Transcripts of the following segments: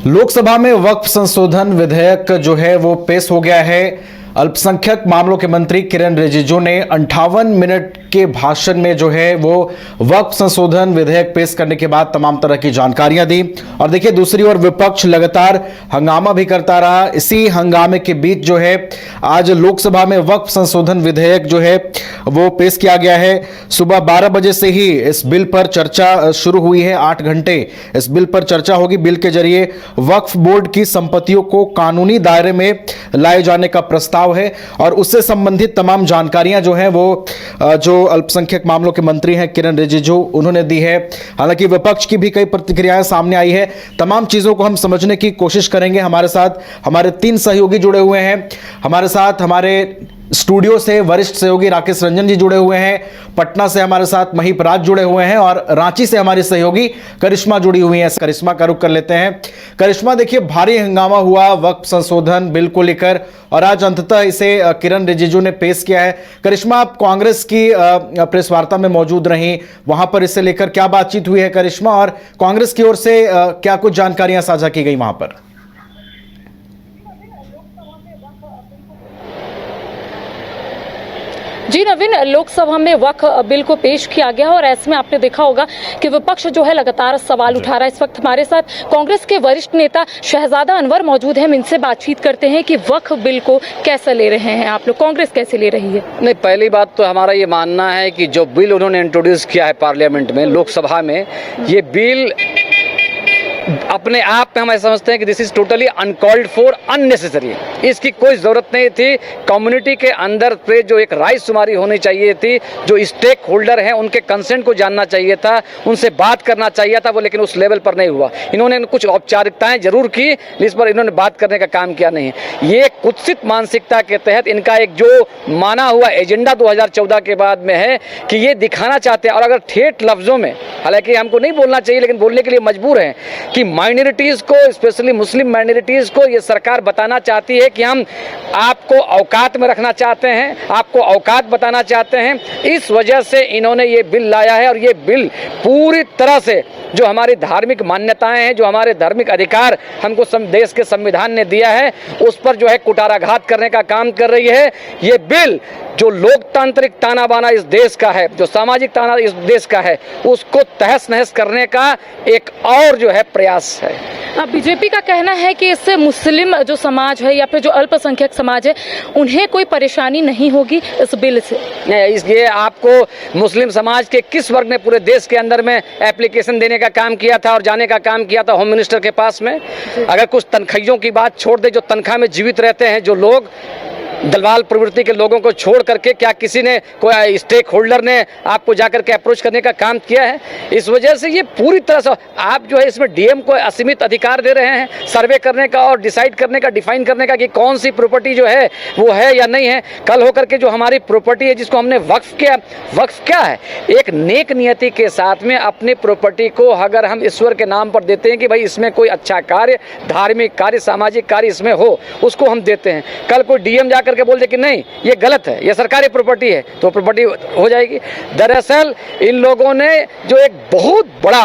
लोकसभा में वक्फ संशोधन विधेयक जो है वो पेश हो गया है। अल्पसंख्यक मामलों के मंत्री किरेन रिजिजू ने 58 मिनट के भाषण में जो है वो वक्फ संशोधन विधेयक पेश करने के बाद तमाम तरह की जानकारियां दी। और देखिए, दूसरी ओर विपक्ष लगातार हंगामा भी करता रहा। इसी हंगामे के बीच जो है आज लोकसभा में वक्फ संशोधन विधेयक जो है वो पेश किया गया है। सुबह 12 बजे से ही इस बिल पर चर्चा शुरू हुई है। 8 घंटे इस बिल पर चर्चा होगी। बिल के जरिए वक्फ बोर्ड की संपत्तियों को कानूनी दायरे में लाए जाने का प्रस्ताव है और उससे संबंधित तमाम जानकारियां जो हैं वो जो अल्पसंख्यक मामलों के मंत्री हैं किरेन रिजिजू उन्होंने दी है। हालांकि विपक्ष की भी कई प्रतिक्रियाएं सामने आई है। तमाम चीजों को हम समझने की कोशिश करेंगे। हमारे साथ हमारे 3 सहयोगी जुड़े हुए हैं। हमारे साथ हमारे स्टूडियो से वरिष्ठ सहयोगी राकेश रंजन जी जुड़े हुए हैं। पटना से हमारे साथ महीप राज जुड़े हुए हैं और रांची से हमारी सहयोगी करिश्मा जुड़ी हुई हैं। करिश्मा का रुख कर लेते हैं। करिश्मा, देखिए, भारी हंगामा हुआ वक्फ संशोधन बिल को लेकर और आज अंततः इसे किरेन रिजिजू ने पेश किया है। करिश्मा, आप कांग्रेस की प्रेस वार्ता में मौजूद रही, वहां पर इसे लेकर क्या बातचीत हुई है करिश्मा, और कांग्रेस की ओर से क्या कुछ जानकारियां साझा की गई वहां पर? जी नवीन, लोकसभा में वक्फ बिल को पेश किया गया और ऐसे में आपने देखा होगा कि विपक्ष जो है लगातार सवाल उठा रहा है। इस वक्त हमारे साथ कांग्रेस के वरिष्ठ नेता शहजादा अनवर मौजूद हैं। हम इनसे बातचीत करते हैं कि वक्फ बिल को कैसे ले रहे हैं आप लोग, कांग्रेस कैसे ले रही है? नहीं, पहली बात तो हमारा ये मानना है कि जो बिल उन्होंने इंट्रोड्यूस किया है पार्लियामेंट में, लोकसभा में, ये बिल अपने आप में हम ऐसा समझते हैं कि this is totally uncalled for, unnecessary. इसकी कोई ज़रूरत नहीं थी। कम्युनिटी के अंदर पे जो एक रायशुमारी होनी चाहिए थी, जो स्टेक होल्डर हैं उनके कंसेंट को जानना चाहिए था, उनसे बात करना चाहिए था वो, लेकिन उस लेवल पर नहीं हुआ। इन्होंने कुछ औपचारिकताएं जरूर की, इस पर इन्होंने बात करने का काम किया नहीं। ये कुत्सित मानसिकता के तहत इनका एक जो माना हुआ एजेंडा 2014 के बाद में है कि ये दिखाना चाहते हैं, और अगर ठेठ लफ्ज़ों में, हालांकि हमको नहीं बोलना चाहिए लेकिन बोलने के लिए मजबूर हैं, कि माइनॉरिटीज़ को, स्पेशली मुस्लिम माइनॉरिटीज़ को ये सरकार बताना चाहती है कि हम आपको औकात में रखना चाहते हैं, आपको औकात बताना चाहते हैं। इस वजह से इन्होंने ये बिल लाया है और ये बिल पूरी तरह से जो हमारी धार्मिक मान्यताएं हैं, जो हमारे धार्मिक अधिकार हमको देश के संविधान ने दिया है, उस पर जो है कुठाराघात करने का काम कर रही है। ये बिल जो लोकतांत्रिक ताना बाना इस देश का है, जो सामाजिक ताना इस देश का है, उसको तहस नहस करने का एक और जो है प्रयास है। बीजेपी का कहना है कि इससे मुस्लिम जो समाज है या फिर जो अल्पसंख्यक समाज है उन्हें कोई परेशानी नहीं होगी इस बिल से। ये आपको मुस्लिम समाज के किस वर्ग ने पूरे देश के अंदर में एप्लीकेशन देने का काम किया था और जाने का काम किया था होम मिनिस्टर के पास में? अगर कुछ तनख्वाहियों की बात छोड़ दे, जो तनख्वाह में जीवित रहते हैं जो लोग, दलवाल प्रवृत्ति के लोगों को छोड़ करके, क्या किसी ने, कोई स्टेक होल्डर ने आपको जाकर के अप्रोच करने का काम किया है? इस वजह से ये पूरी तरह से आप जो है इसमें डीएम को असीमित अधिकार दे रहे हैं सर्वे करने का और डिसाइड करने का, डिफाइन करने का कि कौन सी प्रॉपर्टी जो है वो है या नहीं है। कल होकर के जो हमारी प्रॉपर्टी है जिसको हमने वक्फ किया, वक्फ क्या है? एक नेक नियति के साथ में अपनी प्रॉपर्टी को अगर हम ईश्वर के नाम पर देते हैं कि भाई इसमें कोई अच्छा कार्य, धार्मिक कार्य, सामाजिक कार्य इसमें हो, उसको हम देते हैं। कल कोई डीएम जाकर के बोल दे कि नहीं ये गलत है, ये सरकारी प्रॉपर्टी है, तो प्रॉपर्टी हो जाएगी। दरअसल इन लोगों ने जो एक बहुत बड़ा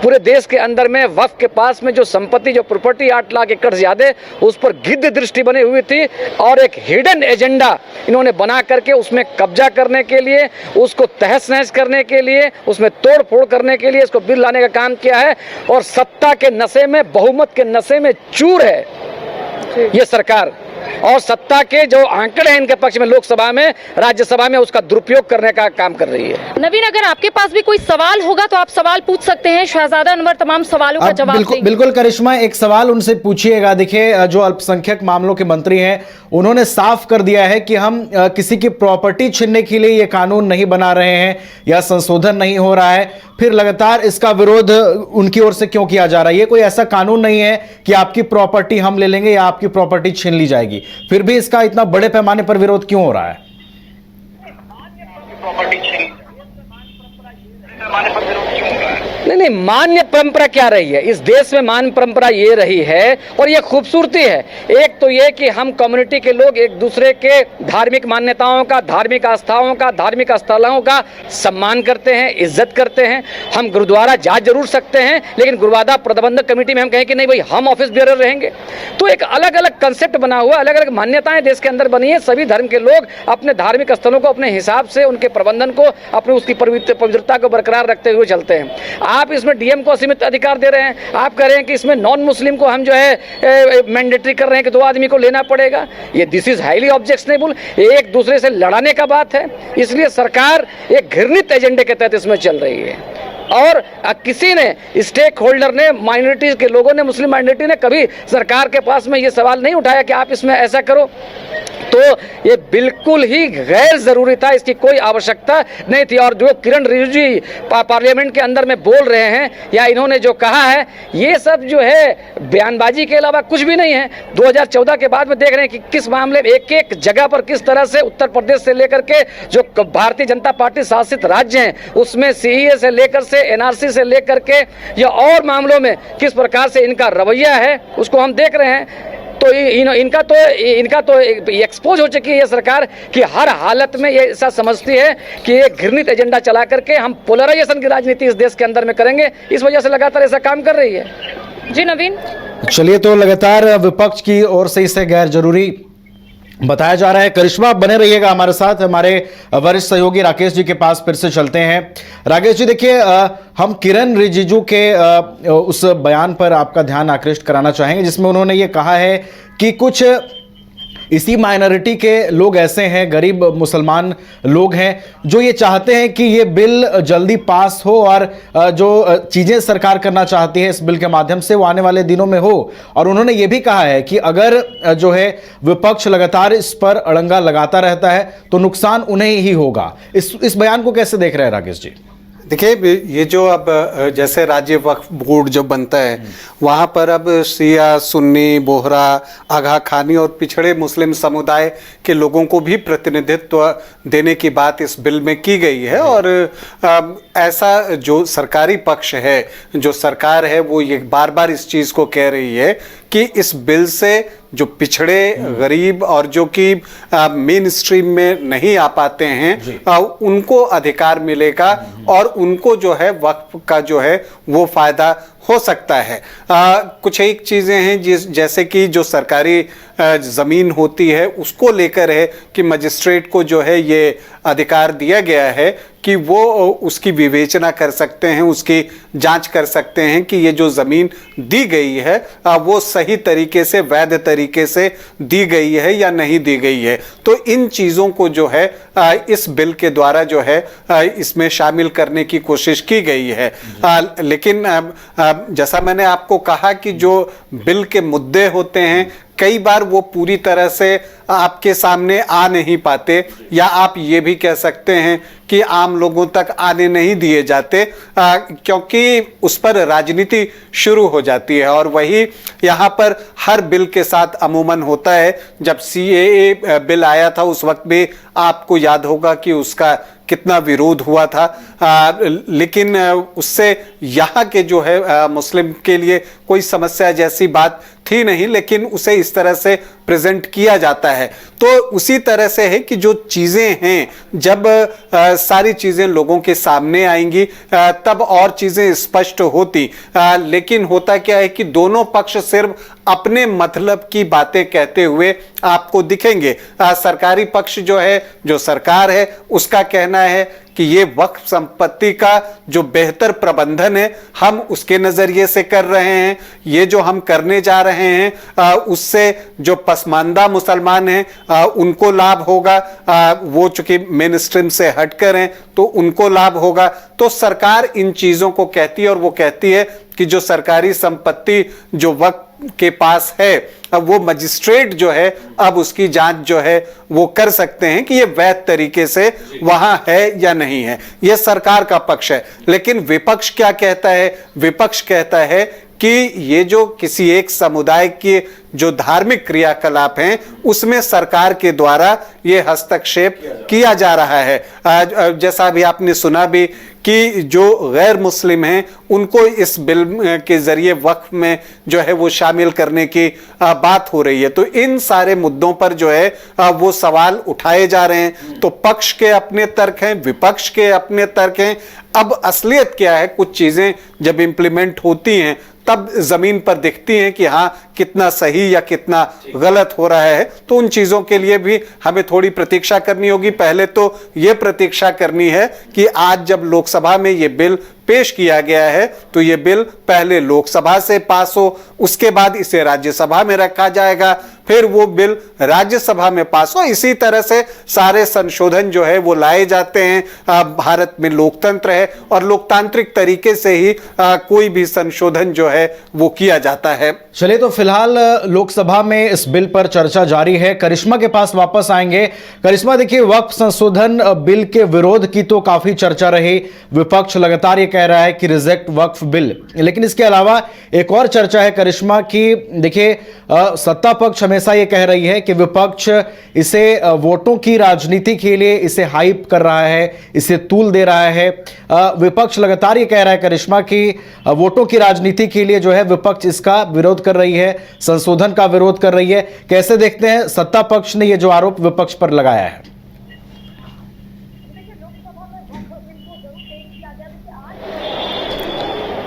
पूरे देश के अंदर में वक्फ के पास में जो संपत्ति, जो प्रॉपर्टी 8 लाख एकड़ से ज्यादा, उस पर गिद्ध दृष्टि बनी हुई थी और एक हिडन एजेंडा इन्होंने बना करके उसमें कब्जा करने के लिए, उसको तहस नहस करने के लिए, उसमें तोड़ फोड़ करने के लिए इसको बिल लाने का काम किया है। और सत्ता के नशे में, बहुमत के नशे में चूर है ये सरकार, और सत्ता के जो आंकड़े हैं इनके पक्ष में लोकसभा में, राज्यसभा में, उसका दुरुपयोग करने का काम कर रही है। नवीन, अगर आपके पास भी कोई सवाल होगा तो आप सवाल पूछ सकते हैं। शहजादा अनवर तमाम सवालों का जवाब देंगे। बिल्कुल करिश्मा, एक सवाल उनसे पूछिएगा। देखिए, जो अल्पसंख्यक मामलों के मंत्री हैं उन्होंने साफ कर दिया है कि हम किसी की प्रॉपर्टी छीनने के लिए ये कानून नहीं बना रहे हैं या संशोधन नहीं हो रहा है। फिर लगातार इसका विरोध उनकी ओर से क्यों किया जा रहा है? ये कोई ऐसा कानून नहीं है कि आपकी प्रॉपर्टी हम ले लेंगे या आपकी प्रॉपर्टी छीन ली जाएगी। फिर भी इसका इतना बड़े पैमाने पर विरोध क्यों हो रहा है? प्रॉपर्टी छीन पैमाने पर विरोध क्यों हो रहा है? नहीं, मान्य परंपरा क्या रही है इस देश में? मान्य परंपरा ये रही है और ये खूबसूरती है। एक तो ये कि हम कम्युनिटी के लोग एक दूसरे के धार्मिक मान्यताओं का, धार्मिक आस्थाओं का, धार्मिक स्थलों का सम्मान करते हैं, इज्जत करते हैं। हम गुरुद्वारा जा जरूर सकते हैं, लेकिन गुरुद्वारा प्रबंधक कमेटी में हम कहें कि नहीं भाई हम ऑफिस बेरर रहेंगे। तो एक अलग अलग कंसेप्ट बना हुआ, अलग अलग मान्यताएं देश के अंदर बनी है। सभी धर्म के लोग अपने धार्मिक स्थलों को अपने हिसाब से, उनके प्रबंधन को, अपने उसकी पवित्रता को बरकरार रखते हुए चलते हैं। आप इसमें डीएम को असीमित अधिकार दे रहे हैं। आप कह रहे हैं कि इसमें नॉन मुस्लिम को हम जो है मैंडेटरी कर रहे हैं कि 2 आदमी को लेना पड़ेगा। ये दिस इज हाईली ऑब्जेक्शनेबल, एक दूसरे से लड़ाने का बात है। इसलिए सरकार एक घृणित एजेंडे के तहत इसमें चल रही है और किसी ने, स्टेक होल्डर ने, माइनॉरिटीज के लोगों ने, मुस्लिम माइनॉरिटी ने कभी सरकार के पास में ये सवाल नहीं उठाया कि आप इसमें ऐसा करो। तो ये बिल्कुल ही गैर जरूरी था, इसकी कोई आवश्यकता नहीं थी। और जो किरण रिजिजू जी पार्लियामेंट के अंदर में बोल रहे हैं या इन्होंने जो कहा है, ये सब जो है बयानबाजी के अलावा कुछ भी नहीं है। 2014 के बाद में देख रहे हैं कि किस मामले में एक एक जगह पर किस तरह से उत्तर प्रदेश से लेकर के जो भारतीय जनता पार्टी शासित राज्य हैं उसमें सीएए से लेकर से, एनआरसी से लेकर के या और मामलों में किस प्रकार से इनका रवैया है उसको हम देख रहे हैं। तो इनका तो एक्सपोज हो चुकी है ये सरकार कि हर हालत में ये ऐसा समझती है कि ये घृणित एजेंडा चला करके हम पोलराइजेशन की राजनीति इस देश के अंदर में करेंगे। इस वजह से लगातार ऐसा काम कर रही है। जी नवीन, चलिए, तो लगातार विपक्ष की ओर से इसे गैर जरूरी बताया जा रहा है। करिश्मा, आप बने रहिएगा हमारे साथ। हमारे वरिष्ठ सहयोगी राकेश जी के पास फिर से चलते हैं। राकेश जी, देखिए, हम किरण रिजिजू के उस बयान पर आपका ध्यान आकृष्ट कराना चाहेंगे जिसमें उन्होंने ये कहा है कि कुछ इसी माइनॉरिटी के लोग ऐसे हैं, गरीब मुसलमान लोग हैं, जो ये चाहते हैं कि ये बिल जल्दी पास हो और जो चीज़ें सरकार करना चाहती है इस बिल के माध्यम से वो आने वाले दिनों में हो। और उन्होंने ये भी कहा है कि अगर जो है विपक्ष लगातार इस पर अड़ंगा लगाता रहता है तो नुकसान उन्हें ही होगा। इस बयान को कैसे देख रहे हैं राकेश जी? देखिए, ये जो अब जैसे राज्य वक्फ बोर्ड जो बनता है वहाँ पर अब शिया, सुन्नी, बोहरा, आगा खानी और पिछड़े मुस्लिम समुदाय के लोगों को भी प्रतिनिधित्व देने की बात इस बिल में की गई है। और ऐसा जो सरकारी पक्ष है, जो सरकार है, वो ये बार बार इस चीज़ को कह रही है कि इस बिल से जो पिछड़े, गरीब और जो कि मेन स्ट्रीम में नहीं आ पाते हैं उनको अधिकार मिलेगा और उनको जो है वक्फ का जो है वो फायदा हो सकता है। कुछ एक चीज़ें हैं जैसे कि जो सरकारी ज़मीन होती है उसको लेकर है कि मजिस्ट्रेट को जो है ये अधिकार दिया गया है कि वो उसकी विवेचना कर सकते हैं, उसकी जांच कर सकते हैं कि ये जो ज़मीन दी गई है वो सही तरीके से, वैध तरीके से दी गई है या नहीं दी गई है। तो इन चीज़ों को जो है इस बिल के द्वारा जो है इसमें शामिल करने की कोशिश की गई है। लेकिन जैसा मैंने आपको कहा कि जो बिल के मुद्दे होते हैं कई बार वो पूरी तरह से आपके सामने आ नहीं पाते, या आप ये भी कह सकते हैं कि आम लोगों तक आने नहीं दिए जाते क्योंकि उस पर राजनीति शुरू हो जाती है। और वही यहाँ पर हर बिल के साथ अमूमन होता है। जब सीएए बिल आया था उस वक्त भी आपको याद होगा कि उसका कितना विरोध हुआ था, लेकिन उससे यहाँ के जो है मुस्लिम के लिए कोई समस्या जैसी बात थी नहीं, लेकिन उसे इस तरह से प्रेजेंट किया जाता है। तो उसी तरह से है कि जो चीज़ें हैं, जब सारी चीज़ें लोगों के सामने आएंगी तब और चीज़ें स्पष्ट होती। लेकिन होता क्या है कि दोनों पक्ष सिर्फ अपने मतलब की बातें कहते हुए आपको दिखेंगे। सरकारी पक्ष जो है, जो सरकार है, उसका कहना है कि ये वक्फ संपत्ति का जो बेहतर प्रबंधन है हम उसके नज़रिए से कर रहे हैं। ये जो हम करने जा रहे हैं उससे जो पसमानदा मुसलमान हैं उनको लाभ होगा, वो चूंकि मेन स्ट्रीम से हटकर हैं तो उनको लाभ होगा। तो सरकार इन चीज़ों को कहती है और वो कहती है कि जो सरकारी संपत्ति जो वक्फ के पास है अब वो मजिस्ट्रेट जो है अब उसकी जांच जो है वो कर सकते हैं कि ये वैध तरीके से वहां है या नहीं है। ये सरकार का पक्ष है। लेकिन विपक्ष क्या कहता है? विपक्ष कहता है कि ये जो किसी एक समुदाय के जो धार्मिक क्रियाकलाप हैं उसमें सरकार के द्वारा ये हस्तक्षेप किया जा रहा है। जैसा अभी आपने सुना भी कि जो गैर मुस्लिम हैं उनको इस बिल के जरिए वक्फ में जो है वो शामिल करने की बात हो रही है। तो इन सारे मुद्दों पर जो है वो सवाल उठाए जा रहे हैं। तो पक्ष के अपने तर्क हैं, विपक्ष के अपने तर्क हैं। अब असलियत क्या है, कुछ चीजें जब इंप्लीमेंट होती हैं तब जमीन पर दिखती हैं कि हाँ कितना सही या कितना गलत हो रहा है। तो उन चीजों के लिए भी हमें थोड़ी प्रतीक्षा करनी होगी। पहले तो यह प्रतीक्षा करनी है कि आज जब लोकसभा में यह बिल पेश किया गया है तो यह बिल पहले लोकसभा से पास हो, उसके बाद इसे राज्यसभा में रखा जाएगा, फिर वो बिल राज्यसभा में पास हो। इसी तरह से सारे संशोधन जो है वो लाए जाते हैं। भारत में लोकतंत्र है और लोकतांत्रिक तरीके से ही कोई भी संशोधन जो है वो किया जाता है। चलिए, तो फिलहाल लोकसभा में इस बिल पर चर्चा जारी है। करिश्मा के पास वापस आएंगे। करिश्मा, देखिए, वक्फ संशोधन बिल के विरोध की तो काफी चर्चा रही। विपक्ष लगातार ये कह रहा है कि रिजेक्ट वक्फ बिल, लेकिन इसके अलावा एक और चर्चा है करिश्मा की, देखिए, सत्ता पक्ष हमेशा ये कह रही है कि विपक्ष इसे वोटों की राजनीति के लिए इसे हाइप कर रहा है, इसे तूल दे रहा है। विपक्ष लगातार ये कह रहा है करिश्मा कि वोटों की राजनीति के लिए जो है विपक्ष इसका विरोध कर रही है, संशोधन का विरोध कर रही है। कैसे देखते हैं सत्ता पक्ष ने ये जो आरोप विपक्ष पर लगाया है?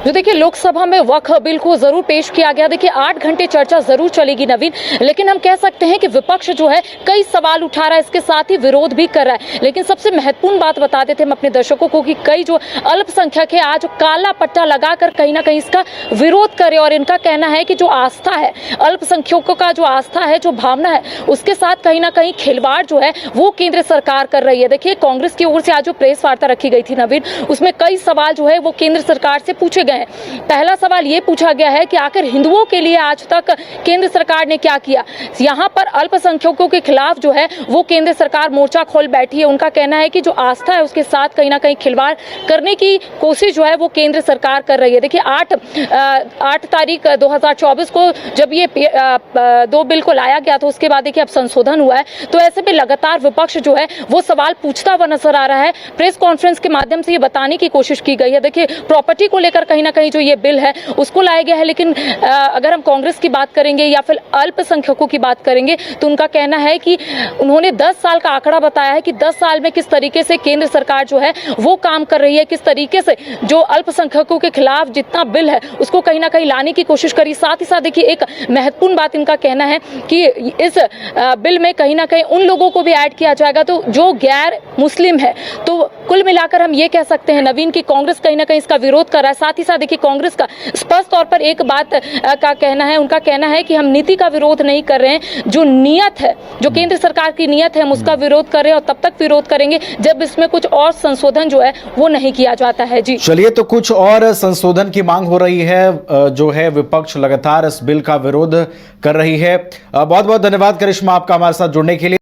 जो देखिए लोकसभा में वक्फ बिल को जरूर पेश किया गया। देखिए 8 घंटे चर्चा जरूर चलेगी नवीन, लेकिन हम कह सकते हैं कि विपक्ष जो है कई सवाल उठा रहा है, इसके साथ ही विरोध भी कर रहा है। लेकिन सबसे महत्वपूर्ण बात बता देते हम अपने दर्शकों को कि कई जो अल्पसंख्यक है आज काला पट्टा लगाकर कहीं ना कहीं इसका विरोध करे, और इनका कहना है कि जो आस्था है, अल्पसंख्यकों का जो आस्था है, जो भावना है, उसके साथ कहीं ना कहीं खिलवाड़ जो है वो केंद्र सरकार कर रही है। देखिए कांग्रेस की ओर से आज जो प्रेस वार्ता रखी गई थी नवीन, उसमें कई सवाल जो है वो केंद्र सरकार से पूछे गए। पहला सवाल यह पूछा गया है कि आखिर हिंदुओं के लिए आज तक केंद्र सरकार ने क्या किया। यहां पर अल्पसंख्यकों के खिलाफ जो है वो केंद्र सरकार मोर्चा खोल बैठी है। उनका कहना है कि जो आस्था है उसके साथ कहीं ना कहीं खिलवाड़ करने की कोशिश जो है वो केंद्र सरकार कर रही है। देखिए 8 तारीख 2024 को जब ये 2 बिल को लाया गया तो उसके बाद देखिए अब संशोधन हुआ है, तो ऐसे में लगातार विपक्ष जो है वो सवाल पूछता हुआ नजर आ रहा है। प्रेस कॉन्फ्रेंस के माध्यम से ये बताने की कोशिश की गई है। देखिए प्रॉपर्टी को लेकर कहीं ना कहीं जो ये बिल है उसको लाया गया है, लेकिन अगर हम कांग्रेस की बात करेंगे या फिर अल्पसंख्यकों की बात करेंगे तो उनका कहना है कि उन्होंने 10 साल का आंकड़ा बताया है कि 10 साल में किस तरीके से केंद्र सरकार जो है वो काम कर रही है, किस तरीके से जो अल्पसंख्यकों के खिलाफ जितना बिल है उसको कहीं ना कहीं लाने की कोशिश करी। साथ ही साथ देखिए एक महत्वपूर्ण बात इनका कहना है कि इस बिल में कहीं ना कहीं उन लोगों को भी ऐड किया जाएगा तो जो गैर मुस्लिम है। तो कुल मिलाकर हम ये कह सकते हैं नवीन की कांग्रेस कहीं ना कहीं इसका विरोध कर रहा है। साथ ही साथ देखिए कांग्रेस का स्पष्ट तौर पर एक बात का कहना है, उनका कहना है कि हम नीति का विरोध नहीं कर रहे हैं, जो नियत है, जो केंद्र सरकार की नियत है हम उसका विरोध कर रहे हैं और तब तक विरोध करेंगे जब इसमें कुछ और संशोधन जो है वो नहीं किया जाता है। जी चलिए, तो कुछ और संशोधन की मांग हो रही है, जो है विपक्ष लगातार इस बिल का विरोध कर रही है। बहुत बहुत धन्यवाद करिश्मा आपका हमारे साथ जुड़ने के लिए।